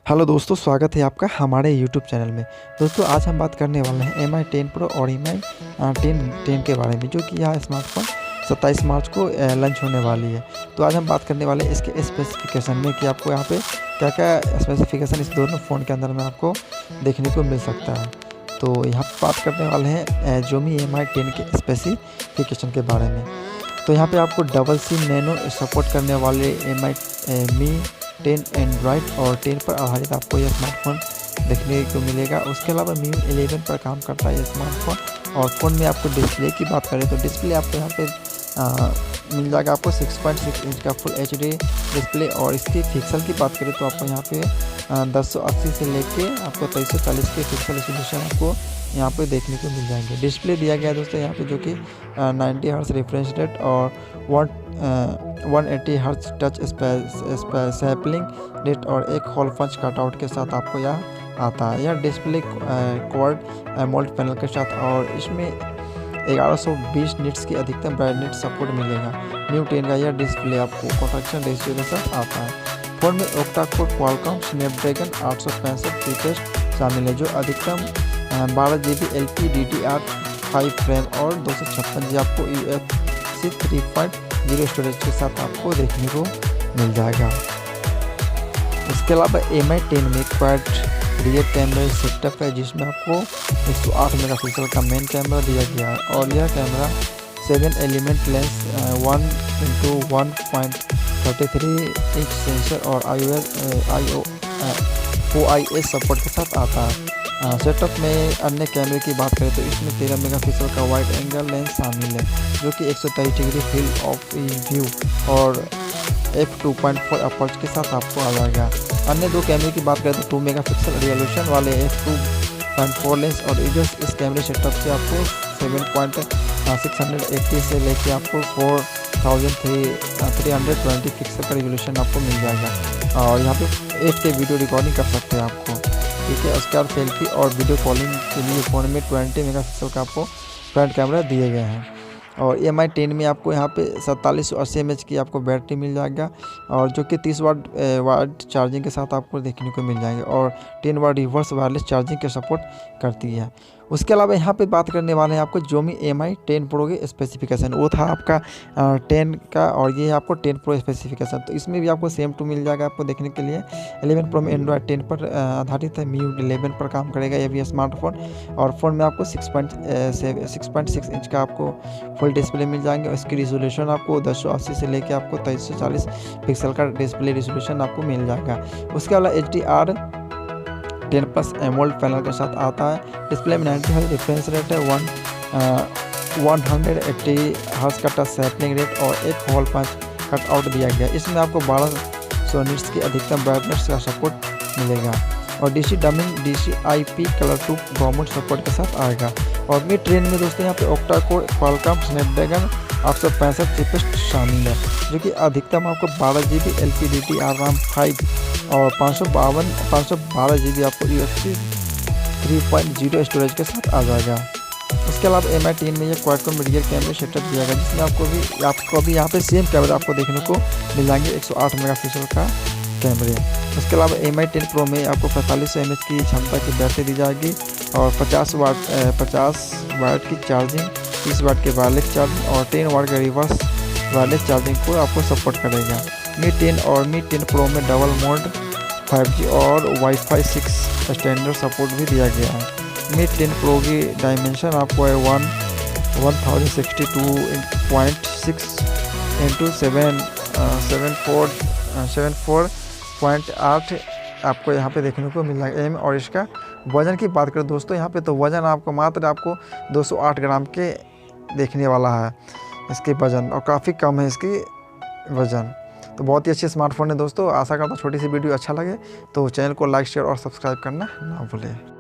Hello दोस्तों, स्वागत है आपका हमारे यूट्यूब चैनल में। दोस्तों आज हम बात करने वाले हैं mi10 प्रो और mi10 के बारे में, जो कि यह स्मार्टफोन 27 मार्च को लॉन्च होने वाली है। तो आज हम बात करने वाले हैं इसके स्पेसिफिकेशन में कि आपको यहाँ पे क्या क्या स्पेसिफिकेशन इस दोनों फ़ोन के अंदर में आपको देखने को मिल सकता है। तो यहाँ पर बात करने वाले हैं xiaomi mi10 के स्पेसिफिकेशन के बारे में। तो यहाँ पे आपको डबल सिम नैनो सपोर्ट करने वाले mi10 एंड्रॉयड और 10 पर आधारित आपको यह स्मार्टफोन देखने को मिलेगा। उसके अलावा mi11 पर काम करता है यह स्मार्टफोन। और फ़ोन में आपको डिस्प्ले की बात करें तो डिस्प्ले आपको यहाँ पे मिल जाएगा आपको 6.6 इंच का फुल HD डिस्प्ले। और इसकी पिक्सल की बात करें तो आपको यहाँ पे 1080 से लेके आपको 2340 के पिक्सल रेजोल्यूशन आपको यहाँ पे देखने को मिल जाएंगे। डिस्प्ले दिया गया है दोस्तों यहाँ पे, जो कि 90 हर्ट्ज रिफ्रेश रेट और 180 हर्ट्ज टच सैम्पलिंग रेट और एक होल पंच कटआउट के साथ आपको यह आता है। यह डिस्प्ले क्वाड मोल्ड पैनल के साथ और इसमें 1120 निट्स की अधिकतम ब्राइटनेस सपोर्ट मिलेगा। mi10 का यह डिस्प्ले आपको परफेक्शन रेशियो के साथ आता है। फ़ोन में octa core Qualcomm Snapdragon 865 chipset शामिल है, जो अधिकतम 12 GB LPDDR5 रैम और 256 GB आपको UFC 3.0 स्टोरेज के साथ आपको देखने को मिल जाएगा। इसके अलावा mi10 में क्वाड रियर कैमरा सेटअप है, जिसमें आपको 108 मेगापिक्सल का मेन कैमरा दिया गया है। और यह camera 7 element lens 1:1.33 inch sensor और OIS सपोर्ट के साथ आता है। सेटअप में अन्य कैमरे की बात करें तो इसमें 13 मेगापिक्सल का वाइड एंगल लेंस शामिल है, जो कि 130 डिग्री फील्ड ऑफ व्यू और f2.4 अपर्च के साथ आपको आ जाएगा। अन्य दो कैमरे की बात करें तो 2 मेगापिक्सल रिजोल्यूशन वाले f2.4 लेंस और इस कैमरे सेटअप से आपको 7.680 से लेके आपको 4320 पिक्सल का रिजोल्यूशन आपको मिल जाएगा। और यहाँ पे 8K वीडियो रिकॉर्डिंग कर सकते हैं आपको, ठीक है। उसके बाद सेल्फी और वीडियो कॉलिंग के लिए फ़ोन में 20 मेगापिक्सल का आपको फ्रंट कैमरा दिए गए हैं। और mi10 में आपको यहाँ पे 4780 mAh की आपको बैटरी मिल जाएगा, और जो कि 30 वाट चार्जिंग के साथ आपको देखने को मिल जाएंगे। और 10 वाट रिवर्स वायरलेस चार्जिंग के सपोर्ट करती है। उसके अलावा यहाँ पे बात करने वाले हैं आपको xiaomi mi10 प्रो के स्पेसिफिकेशन। वो था आपका 10 का, और ये आपको 10 प्रो स्पेसिफिकेशन। तो इसमें भी आपको सेम टू मिल जाएगा आपको देखने के लिए। 11 प्रो में एंड्रॉयड 10 पर आधारित है, mi11 पर काम करेगा ये भी स्मार्टफोन। और फ़ोन में आपको 6.6 इंच का आपको फुल डिस्प्ले मिल जाएंगे। इसकी रिजोल्यूशन आपको 1080 से लेके आपको 2340 पिक्सल का डिस्प्ले रिजोल्यूशन आपको मिल जाएगा। उसके अलावा HDR10+ एमोल्ड पैनल के साथ आता है। डिस्प्ले में 90 हर्ट्ज रिफ्रेश रेट है, 180 हर्ट्ज का टच सैम्पलिंग रेट और एक होल पंच कटआउट दिया गया। इसमें आपको 1200 निट्स की अधिकतम ब्राइटनेस का सपोर्ट मिलेगा। और DC dimming DCI-P colour to government support के साथ आएगा। और mi10 में दोस्तों यहाँ पे octa core Qualcomm Snapdragon 865 chipset शामिल है, जो कि अधिकतम आपको 12 GB LPDDR5 और 512 GB आपको UFC 3.0 स्टोरेज के साथ आ जाएगा। उसके अलावा mi10 में ये क्वाडकॉम रियर कैमरे सेटअप दिया गया, जिसमें आपको भी यहाँ पे सेम कैमरा आपको देखने को मिल जाएंगे, 108 मेगापिक्सल का कैमरे। उसके अलावा mi10 प्रो में आपको 4500 mAh की क्षमता की बैटरी दी जाएगी और 50 वाट की चार्जिंग, 30 वाट के वायरलेस चार्जिंग और 10 वाट के रिवर्स वायरलेस चार्जिंग को आपको सपोर्ट करेगा। mi10 और mi10 प्रो में डबल मोड 5G और Wi-Fi 6 स्टैंडर्ड सपोर्ट भी दिया गया है। mi10 प्रो की डायमेंशन आपको है 1062.6 इंटू 74.8 आपको यहाँ पे देखने को मिल जाएगा। और इसका वज़न की बात करें दोस्तों, यहाँ पे तो वज़न आपको मात्र 208 ग्राम के देखने वाला है इसके वज़न, और काफ़ी कम है इसकी वज़न। तो बहुत ही अच्छे स्मार्टफोन है दोस्तों। आशा करता हूँ छोटी सी वीडियो अच्छा लगे तो चैनल को लाइक शेयर और सब्सक्राइब करना ना भूलें।